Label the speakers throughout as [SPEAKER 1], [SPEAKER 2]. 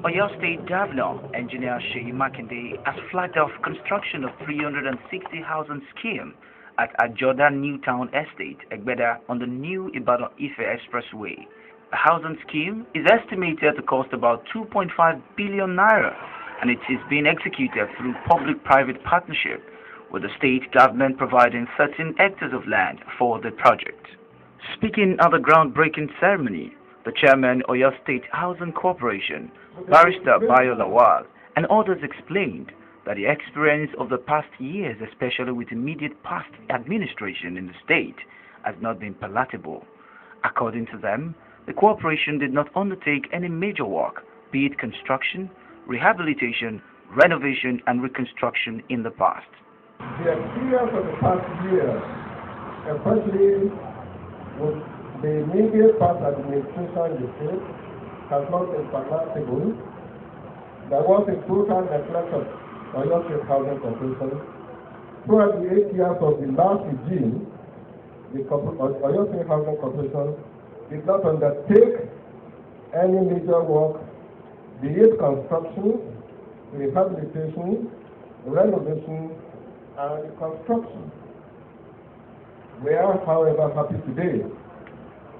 [SPEAKER 1] Oyo State Governor Engineer Makinde has flagged off construction of 360 housing scheme at Ajoda New Town Estate, Egbeda, on the new Ibadan Ife expressway. The housing scheme is estimated to cost about 2.5 billion naira, and it is being executed through public-private partnership, with the state government providing 13 hectares of land for the project. Speaking at the groundbreaking ceremony, the chairman Oyo State Housing Corporation, Barrister Bayo Lawal, and others explained that the experience of the past years, especially with immediate past administration in the state, has not been palatable. According to them, the corporation did not undertake any major work, be it construction, rehabilitation, renovation, and reconstruction in the past.
[SPEAKER 2] The experience of the past years, especially with the immediate past administration in the state, has not been palatable. There was a total neglect of Oyo State Housing Corporation. Throughout the 8 years of the last regime, the Oyo State Housing Corporation did not undertake any major work, be it construction, rehabilitation, renovation, and reconstruction. We are, however, happy today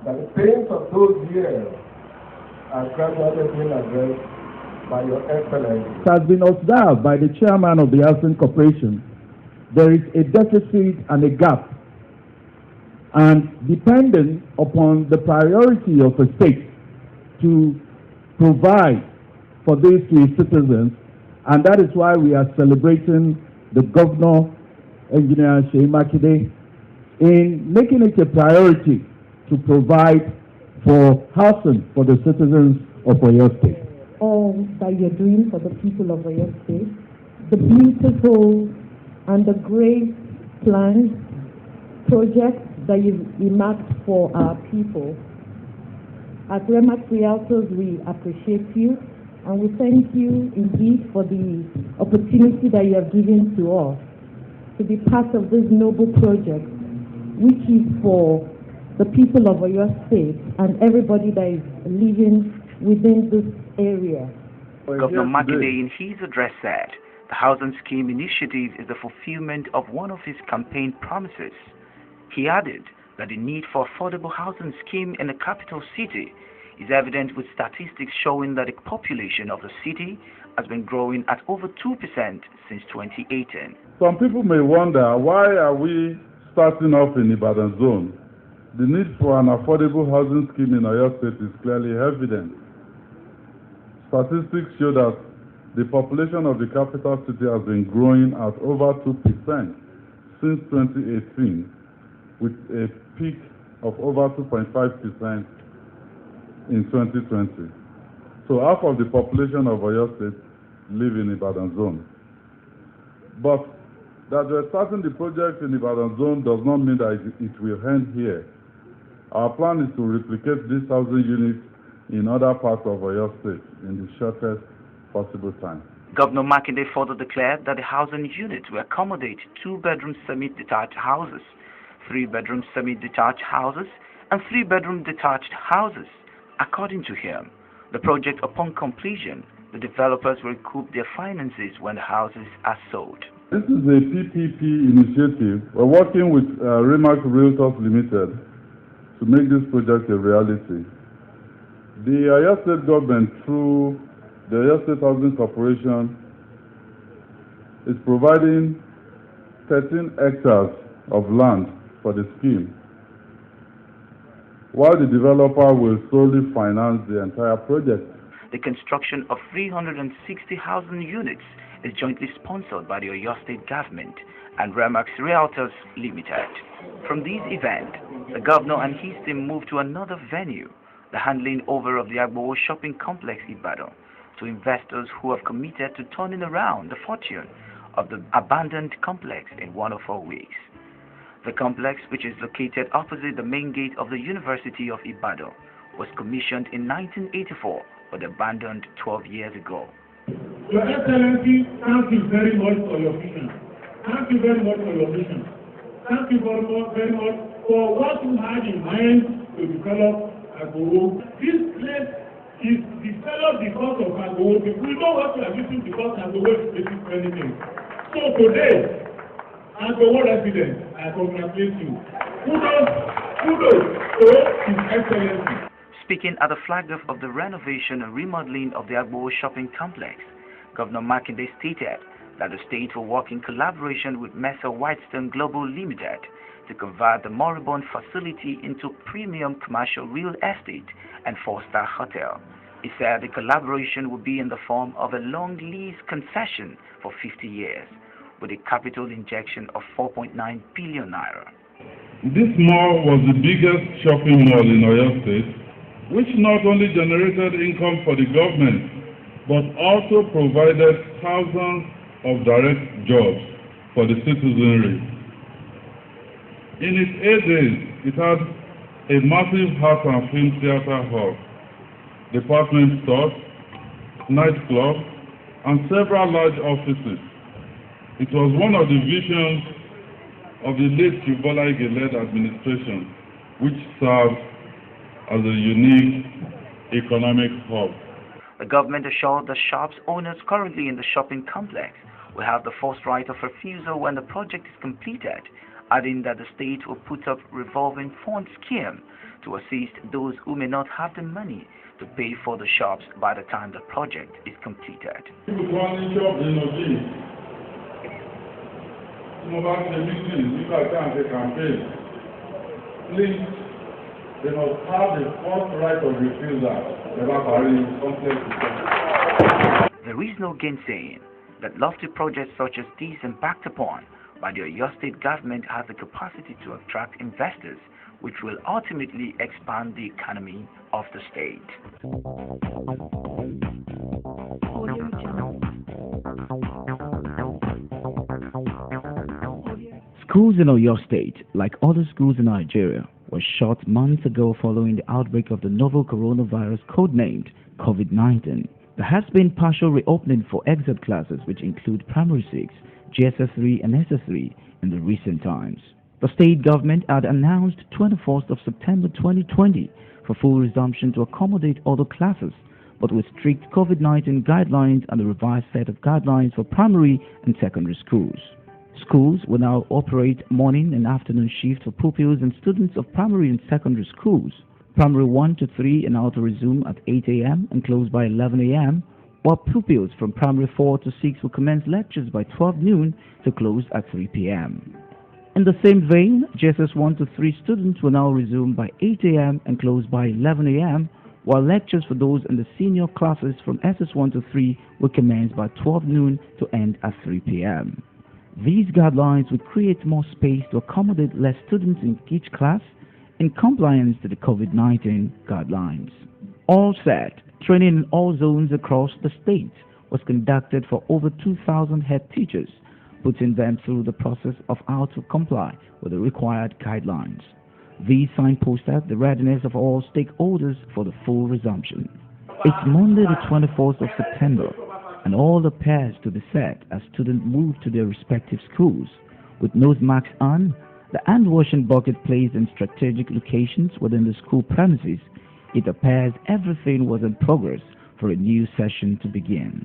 [SPEAKER 2] that the pains of those years are gradually being addressed by Your Excellency.
[SPEAKER 3] It has been observed by the chairman of the Housing Corporation there is a deficit and a gap, and depending upon the priority of a state to provide for this to its citizens, and that is why we are celebrating the Governor, Engineer Makinde, in making it a priority to provide for housing for the citizens of Oyo State.
[SPEAKER 4] All that you're doing for the people of Oyo State, the beautiful and the great plans, projects that you've earmarked for our people. At Remax Realtors, we appreciate you, and we thank you indeed for the opportunity that you have given to us to be part of this noble project, which is for the people of Oyo State and everybody that is living within this area.
[SPEAKER 1] Governor Makinde, in his address, said the housing scheme initiative is the fulfillment of one of his campaign promises. He added that the need for affordable housing scheme in the capital city is evident, with statistics showing that the population of the city has been growing at over 2% since 2018.
[SPEAKER 5] Some people may wonder, why are we starting off in Ibadan zone? The need for an affordable housing scheme in Oyo State is clearly evident. Statistics show that the population of the capital city has been growing at over 2% since 2018, with a peak of over 2.5% in 2020. So half of the population of Oyo State live in Ibadan zone. But that we're starting the project in Ibadan zone does not mean that it will end here. Our plan is to replicate this housing unit in other parts of Oyo State in the shortest possible time.
[SPEAKER 1] Governor Makinde further declared that the housing unit will accommodate 2-bedroom semi-detached houses, 3-bedroom semi-detached houses, and 3-bedroom detached houses. According to him, the project, upon completion, the developers will recoup their finances when the houses are sold.
[SPEAKER 5] This is a PPP initiative. We're working with Remax Realtors Limited to make this project a reality. The Oyo State government, through the Oyo State Housing Corporation, is providing 13 hectares of land for the scheme, while the developer will solely finance the entire project.
[SPEAKER 1] The construction of 360 housing units is jointly sponsored by the Oyo State government and Remax Realtors Limited. From this event, the governor and his team moved to another venue, the handing over of the Agbowo shopping complex Ibadan, to investors who have committed to turning around the fortune of the abandoned complex in 1 or 4 weeks. The complex, which is located opposite the main gate of the University of Ibadan, was commissioned in 1984 but abandoned 12 years ago.
[SPEAKER 6] Your Excellency, thank you very much for your vision. Thank you very much for your vision. Thank you very much for what you had in mind to develop Agbowo. This place is developed because of Agbowo. We know what we are using because Agbowo is making many things. So today, Agbowo residents, I congratulate you. Kudos to His Excellency.
[SPEAKER 1] Speaking at the flag-off of the renovation and remodeling of the Agbowo shopping complex, Governor Makinde stated that the state will work in collaboration with Mesa Whitestone Global Limited to convert the moribund facility into premium commercial real estate and four-star hotel. He said the collaboration will be in the form of a long lease concession for 50 years, with a capital injection of 4.9 billion naira.
[SPEAKER 5] This mall was the biggest shopping mall in Oyo State, which not only generated income for the government, but also provided thousands of direct jobs for the citizenry. In its 8 days, it had a massive art and film theater hall, department stores, nightclubs, and several large offices. It was one of the visions of the late Bola Ige-led administration, which served as a unique economic hub.
[SPEAKER 1] The government assured the shops owners currently in the shopping complex will have the first right of refusal when the project is completed, adding that the state will put up revolving fund scheme to assist those who may not have the money to pay for the shops by the time the project is completed.
[SPEAKER 5] Please, they must have the first right of refusal.
[SPEAKER 1] There is no gainsaying that lofty projects such as these embarked upon by the Oyo State government has the capacity to attract investors, which will ultimately expand the economy of the state.
[SPEAKER 7] Schools in Oyo State, like other schools in Nigeria, were shut months ago following the outbreak of the novel coronavirus codenamed COVID-19. There has been partial reopening for exit classes, which include Primary 6, GSS3 and SS3 in the recent times. The state government had announced 21st of September 2020 for full resumption to accommodate other classes, but with strict COVID-19 guidelines and a revised set of guidelines for primary and secondary schools. Schools will now operate morning and afternoon shifts for pupils and students of primary and secondary schools. Primary 1 to 3 are now to resume at 8 a.m. and close by 11 a.m., while pupils from primary 4 to 6 will commence lectures by 12 noon to close at 3 p.m. In the same vein, GSS 1 to 3 students will now resume by 8 a.m. and close by 11 a.m., while lectures for those in the senior classes from SS 1 to 3 will commence by 12 noon to end at 3 p.m. These guidelines would create more space to accommodate less students in each class in compliance to the COVID-19 guidelines. All said, training in all zones across the state was conducted for over 2,000 head teachers, putting them through the process of how to comply with the required guidelines. These signposted the readiness of all stakeholders for the full resumption. It's Monday the 24th of September, and all appears to be set as students move to their respective schools. With nose masks on, the hand washing bucket placed in strategic locations within the school premises, it appears everything was in progress for a new session to begin.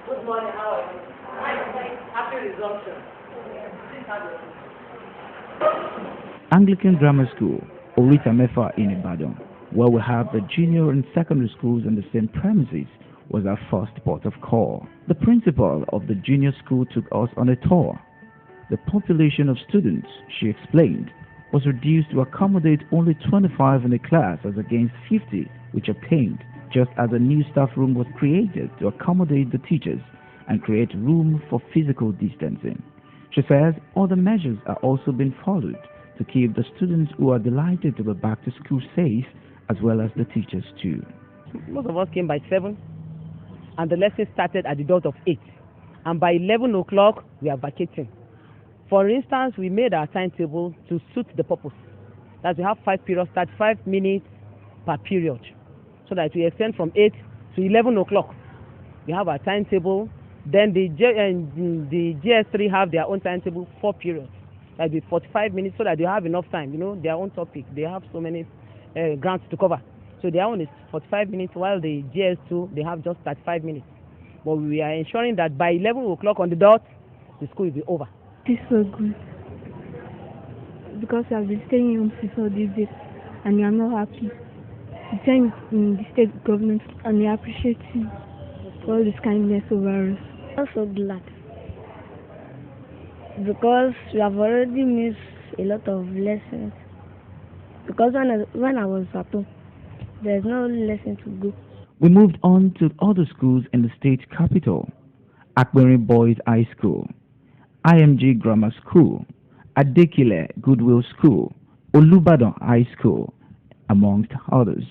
[SPEAKER 8] Good morning, how are you? Happy resumption.
[SPEAKER 7] Anglican Grammar School, Orita Mefa in Ibadan, where we have the junior and secondary schools in the same premises, was our first port of call. The principal of the junior school took us on a tour. The population of students, she explained, was reduced to accommodate only 25 in a class as against 50 which obtained, just as a new staff room was created to accommodate the teachers and create room for physical distancing. She says other measures are also being followed to keep the students who are delighted to be back to school safe, as well as the teachers too.
[SPEAKER 9] Most of us came by 7, and the lesson started at the dot of 8. And by 11 o'clock, we are vacating. For instance, we made our timetable to suit the purpose. That we have 5 periods, 35 minutes per period, so that we extend from 8 to 11 o'clock. We have our timetable. Then the GS3 have their own timetable, 4 periods. That will be 45 minutes, so that they have enough time. You know, their own topic. They have so many ground to cover. So their own is 45 minutes, while the GS2, they have just 35 minutes. But we are ensuring that by 11 o'clock on the dot, the school will be over.
[SPEAKER 10] This is so good, because I've been staying home since all these days, and I'm not happy. Thanks the state government, and we appreciate you for all this kindness over us.
[SPEAKER 11] I'm so glad, because we have already missed a lot of lessons. Because when I was at home, there's no lesson to go.
[SPEAKER 7] We moved on to other schools in the state capital: Akbari Boys High School, IMG Grammar School, Adekile Goodwill School, Olubadan High School, amongst others.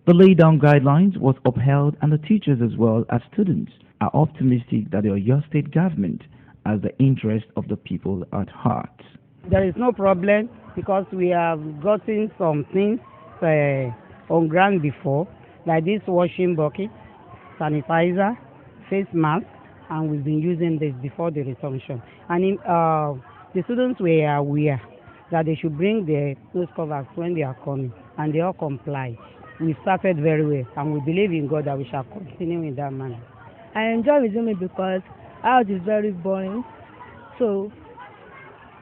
[SPEAKER 7] The laid-down guidelines was upheld, and the teachers as well as students are optimistic that the Oyo State government has the interest of the people at heart.
[SPEAKER 9] There is no problem, because we have gotten some things on ground before, like this washing bucket, sanitizer, face mask, and we've been using this before the resumption. And the students were aware that they should bring their nose covers when they are coming, and they all comply. We started very well, and we believe in God that we shall continue in that manner.
[SPEAKER 10] I enjoy resuming because out is very boring, so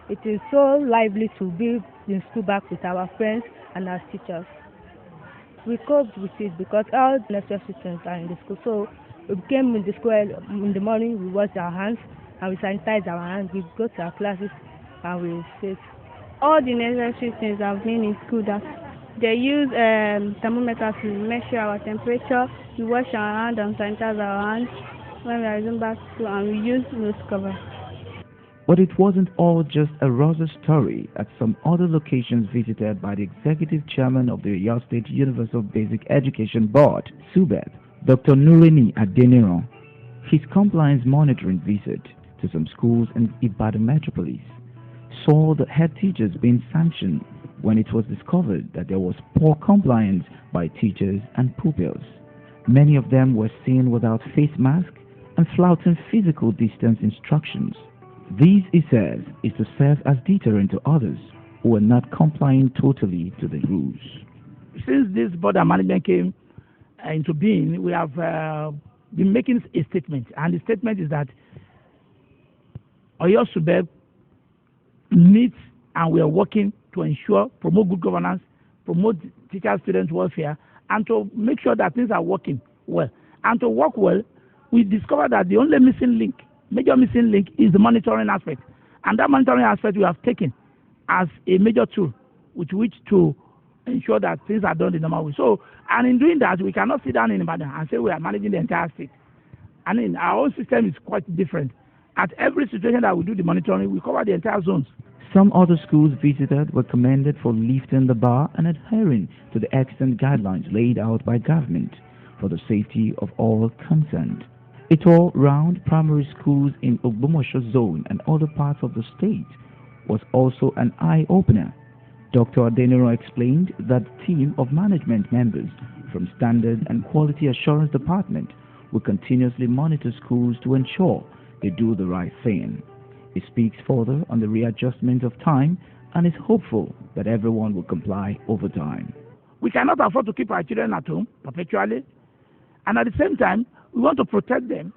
[SPEAKER 10] it is so lively to be in school back with our friends and our teachers. We coped with it because all the lecture students are in the school, so we came in the school in the morning, we wash our hands and we sanitize our hands, we go to our classes and we sit.
[SPEAKER 11] All the necessary things have been in school, that they use thermometer to measure our temperature, we wash our hands and sanitize our hands when we are resume back to school, and we use nose cover.
[SPEAKER 7] But it wasn't all just a rosy story at some other locations visited by the Executive Chairman of the Oyo State Universal Basic Education Board, SUBEB, Dr Nureni Adeniran. His compliance monitoring visit to some schools in Ibadan metropolis saw the head teachers being sanctioned when it was discovered that there was poor compliance by teachers and pupils. Many of them were seen without face masks and flouting physical distance instructions. This, he says, is to serve as deterrent to others who are not complying totally to the rules.
[SPEAKER 12] Since this board of management came into being, we have been making a statement, and the statement is that Oyo SUBEB needs, and we are working to ensure, promote good governance, promote teacher-student welfare, and to make sure that things are working well. And to work well, we discovered that the only major missing link is the monitoring aspect. And that monitoring aspect we have taken as a major tool with which to ensure that things are done the normal way. So, and in doing that, we cannot sit down in Ibadan and say we are managing the entire state. I mean, our own system is quite different. At every situation that we do the monitoring, we cover the entire zones.
[SPEAKER 7] Some other schools visited were commended for lifting the bar and adhering to the excellent guidelines laid out by government for the safety of all concerned. It all-round primary schools in Agbowo zone and other parts of the state was also an eye-opener. Dr. Adeniran explained that the team of management members from Standard and Quality Assurance Department will continuously monitor schools to ensure they do the right thing. He speaks further on the readjustment of time and is hopeful that everyone will comply over time.
[SPEAKER 12] We cannot afford to keep our children at home perpetually, and at the same time, we want to protect them.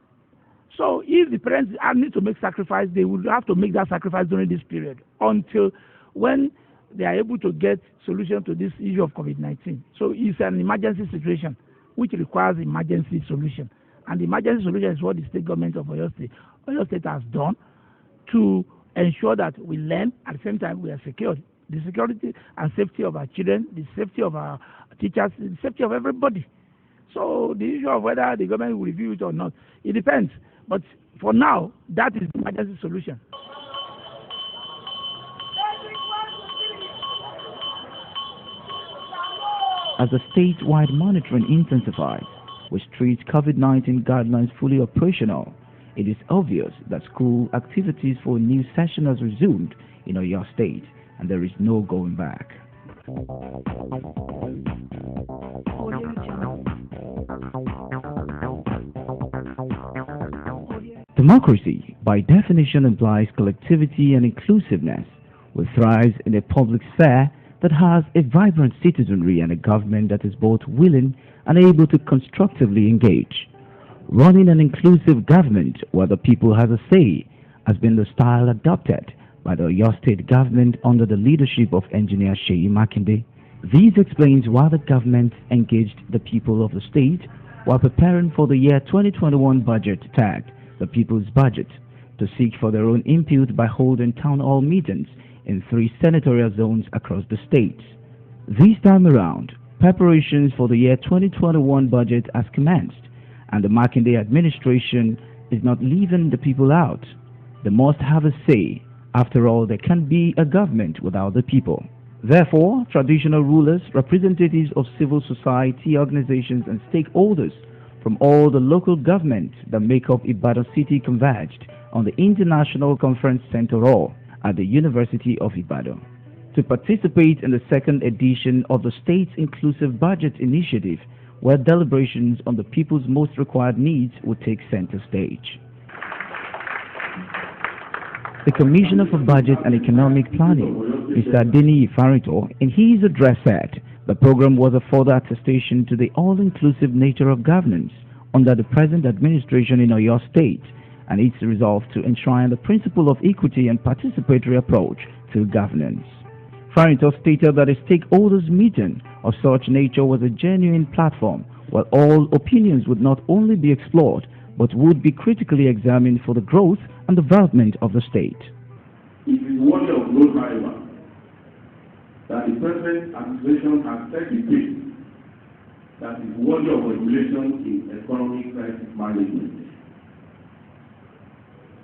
[SPEAKER 12] So if the parents need to make sacrifice, they will have to make that sacrifice during this period until when they are able to get solution to this issue of COVID-19. So it's an emergency situation which requires emergency solution. And the emergency solution is what the state government of Oyo State has done to ensure that we learn, at the same time we are secured. The security and safety of our children, the safety of our teachers, the safety of everybody. So the issue of whether the government will review it or not, it depends. But for now, that is the emergency solution.
[SPEAKER 7] As the statewide monitoring intensifies, with strict COVID-19 guidelines fully operational, it is obvious that school activities for a new session has resumed in Oyo State, and there is no going back. Democracy, by definition, implies collectivity and inclusiveness. We thrive in a public sphere that has a vibrant citizenry and a government that is both willing and able to constructively engage. Running an inclusive government where the people has a say has been the style adopted by the Oyo State government under the leadership of Engineer Seyi Makinde. This explains why the government engaged the people of the state while preparing for the year 2021 budget tagged the People's Budget to seek for their own input by holding town hall meetings in 3 senatorial zones across the state. This time around, preparations for the year 2021 budget has commenced, and the Makinde administration is not leaving the people out. They must have a say. After all, there can't be a government without the people. Therefore, traditional rulers, representatives of civil society organizations and stakeholders from all the local governments that make up Ibadan City converged on the International Conference Center Hall at the University of Ibadan to participate in the second edition of the state's Inclusive Budget Initiative, where deliberations on the people's most required needs will take center stage. The Commissioner for Budget and Economic Planning, Mr. Nureni Adeniran, in his address said the program was a further attestation to the all-inclusive nature of governance under the present administration in Oyo State and its resolve to enshrine the principle of equity and participatory approach to governance. Adeniran stated that a stakeholders meeting of such nature was a genuine platform where all opinions would not only be explored but would be critically examined for the growth and development of the state.
[SPEAKER 13] It is worthy of note, however, that the present administration has set the pace that is worthy of regulation in economic crisis management.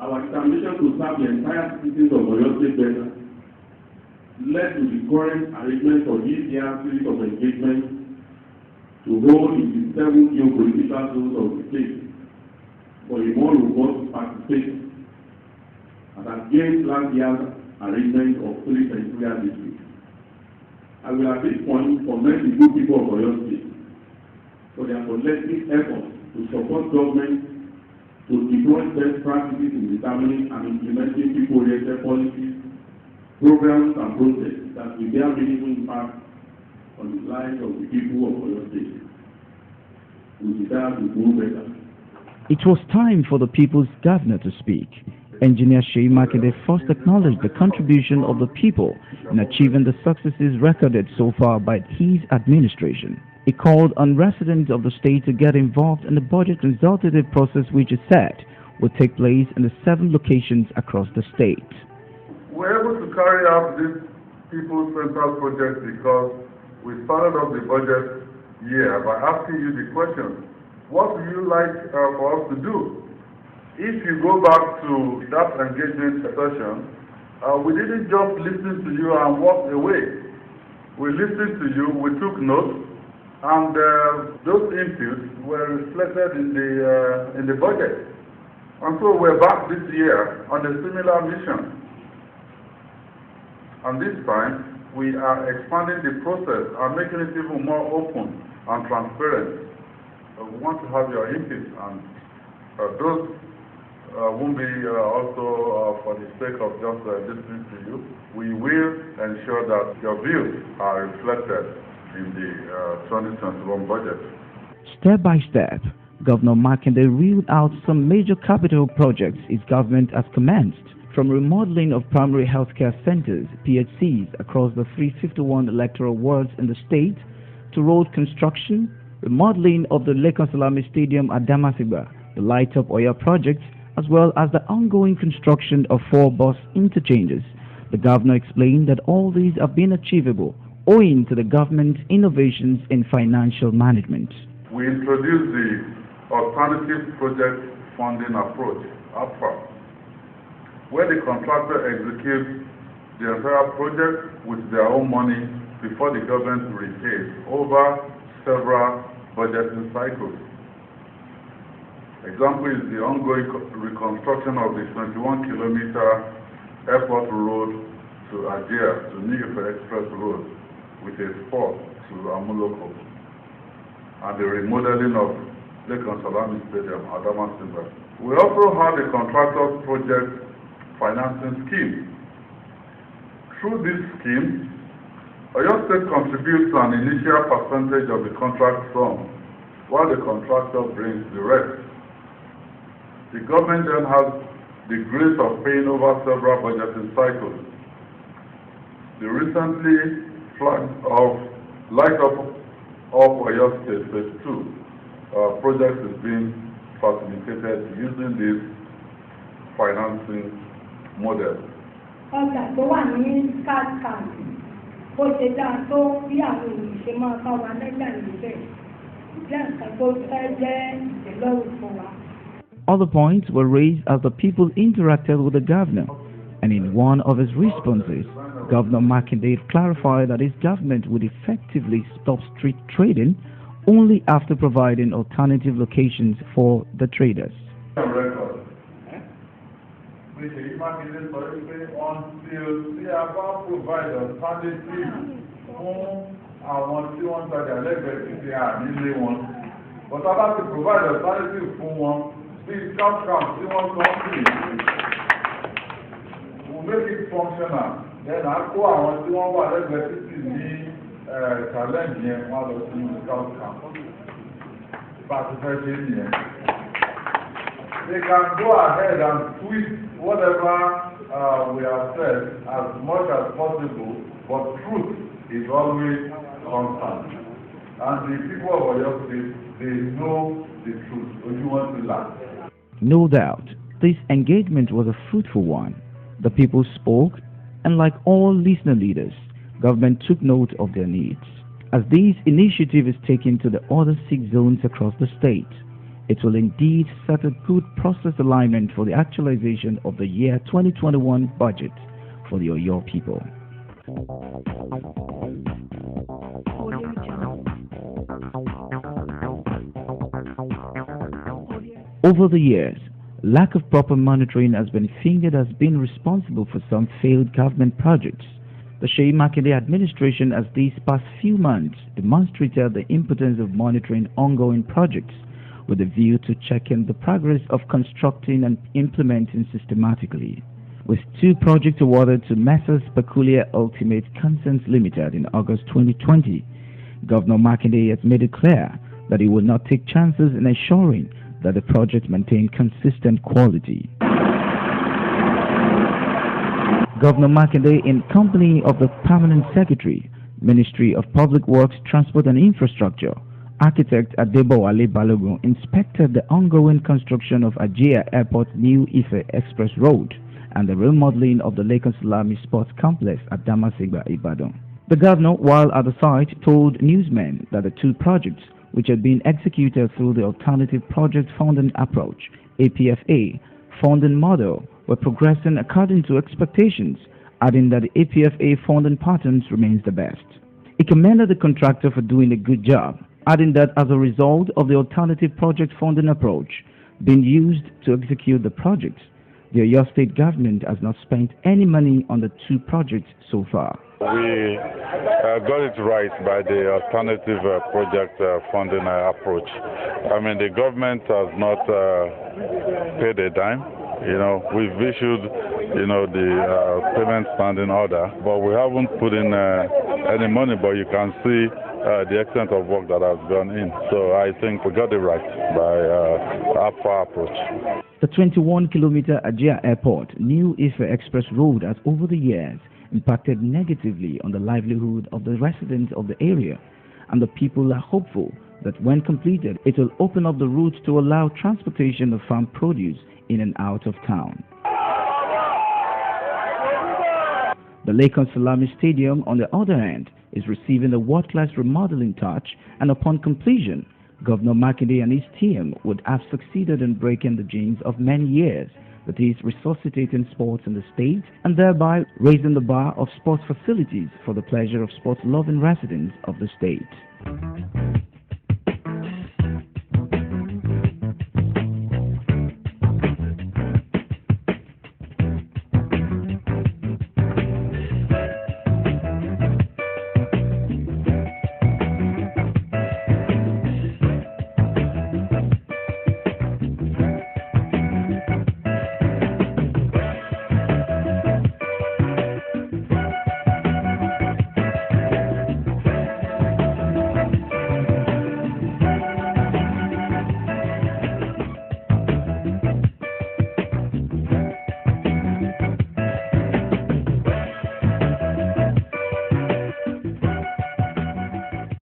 [SPEAKER 13] Our determination to serve the entire citizens of Oyo State better led to the current arrangement of this year's series of engagement to hold in the 7 geopolitical zones of the state for a more robust participation, and against last year's arrangement of 3 territorial districts. I will at this point commend the good people of Oyo State for their collective efforts to support government to deploy best practices in determining and implementing people-oriented policies, programs and projects that will bear meaningful impact on the lives of the people of Oyo State. We desire to do better.
[SPEAKER 7] It was time for the people's governor to speak. Engineer Seyi Makinde first acknowledged the contribution of the people in achieving the successes recorded so far by his administration. He called on residents of the state to get involved in the budget consultative process, which he said would take place in the 7 locations across the state.
[SPEAKER 5] We're able to carry out this People's Central project because we started off the budget year by asking you the question, what would you like for us to do? If you go back to that engagement session, we didn't just listen to you and walk away. We listened to you, we took notes, and those inputs were reflected in the budget. And so we're back this year on a similar mission. And this time, we are expanding the process and making it even more open and transparent. We want to have your input, and those won't be also for the sake of just listening to you. We will ensure that your views are reflected in the 2021 budget.
[SPEAKER 7] Step by step, Governor Makinde reeled out some major capital projects his government has commenced, from remodeling of primary healthcare centers, PHCs, across the 351 electoral wards in the state, to road construction, remodeling of the Lekan Salami Stadium at Damasiba, the Light Up Oyo project, as well as the ongoing construction of 4 bus interchanges. The governor explained that all these have been achievable owing to the government's innovations in financial management.
[SPEAKER 5] We introduced the Alternative Project Funding Approach, APFA, where the contractor executes the entire project with their own money before the government repays over several budgeting cycles. Example is the ongoing reconstruction of the 21-kilometer airport road to Ajia, to New Ife Express Road, with a spur to Amuloko, and the remodeling of Lekan Salami Stadium at Damasiba. We also had a contractor project financing scheme. Through this scheme, Oyo State contributes an initial percentage of the contract sum, while the contractor brings the rest. The government then has the grace of paying over several budgeting cycles. The recently flagged off Light Up Oyo State Phase 2 project is being facilitated using this financing model.
[SPEAKER 14] Ọjà tó wà ní Scout bó ṣe dáa tó bí àwọn ènìyàn ṣe máa bá wa lẹ́gbàá níbẹ̀ jẹ́ nǹkan tó fẹ́ jẹ́ ìtẹ́lọ́rùn fún wa.
[SPEAKER 7] Other points were raised as the people interacted with the governor, and in one of his responses, Governor Makinde clarified that his government would effectively stop street trading only after providing alternative locations for the traders.
[SPEAKER 5] Until we provide alternative àwọn tí wọ́n ń tajà lẹ́gbẹ̀ẹ́ títí nílé wọn. But a bá ti provide alternative fún wọn bí camp tí wọ́n sọ ń pè we'll make it functional. Then a kó àwọn tí wọ́n wà lẹ́gbẹ̀ẹ́ títí ní challenge yẹn wọ́n lọ sí camp. Bá a ti fẹ́ ṣe nìyẹn. They can go ahead and tweak whatever we have said as much as possible, but truth is always constant. And the people of Oyo State, they know the truth. You want to laugh.
[SPEAKER 7] No doubt, this engagement was a fruitful one. The people spoke, and like all listener leaders, government took note of their needs. As this initiative is taken to the other 6 zones across the state, it will indeed set a good process alignment for the actualization of the year 2021 budget for the Oyo people. Over the years, lack of proper monitoring has been fingered as being responsible for some failed government projects. The Makinde administration has these past few months demonstrated the importance of monitoring ongoing projects with a view to checking the progress of constructing and implementing systematically. With 2 projects awarded to Messrs. Peculiar Ultimate Concerns Limited in August 2020, Governor Makinde has made it clear that he will not take chances in ensuring that the project maintain consistent quality. Governor Makinde, in company of the Permanent Secretary, Ministry of Public Works, Transport and Infrastructure, Architect Agbowo Balogun, inspected the ongoing construction of Ajia Airport New Ife Express Road and the remodeling of the Lekan Salami Sports Complex at Damasigba, Ibadan. The governor, while at the site, told newsmen that the 2 projects, which had been executed through the Alternative Project Funding Approach, APFA, funding model, were progressing according to expectations, adding that the APFA funding patterns remains the best. He commended the contractor for doing a good job, adding that as a result of the Alternative Project Funding Approach being used to execute the projects, the Oyo State government has not spent any money on the 2 projects so far.
[SPEAKER 5] We got it right by the alternative project funding approach. I mean, the government has not paid a dime. We've issued, the payment standing order, but we haven't put in any money, but you can see the extent of work that has gone in. So I think we got it right by our approach.
[SPEAKER 7] The 21-kilometer Ajia Airport New Ife Express Road has over the years impacted negatively on the livelihood of the residents of the area, and the people are hopeful that when completed, it will open up the route to allow transportation of farm produce in and out of town. The Lekan Salami Stadium, on the other hand, is receiving a world-class remodeling touch, and upon completion, Governor Makinde and his team would have succeeded in breaking the genes of many years, that is, resuscitating sports in the state and thereby raising the bar of sports facilities for the pleasure of sports-loving residents of the state.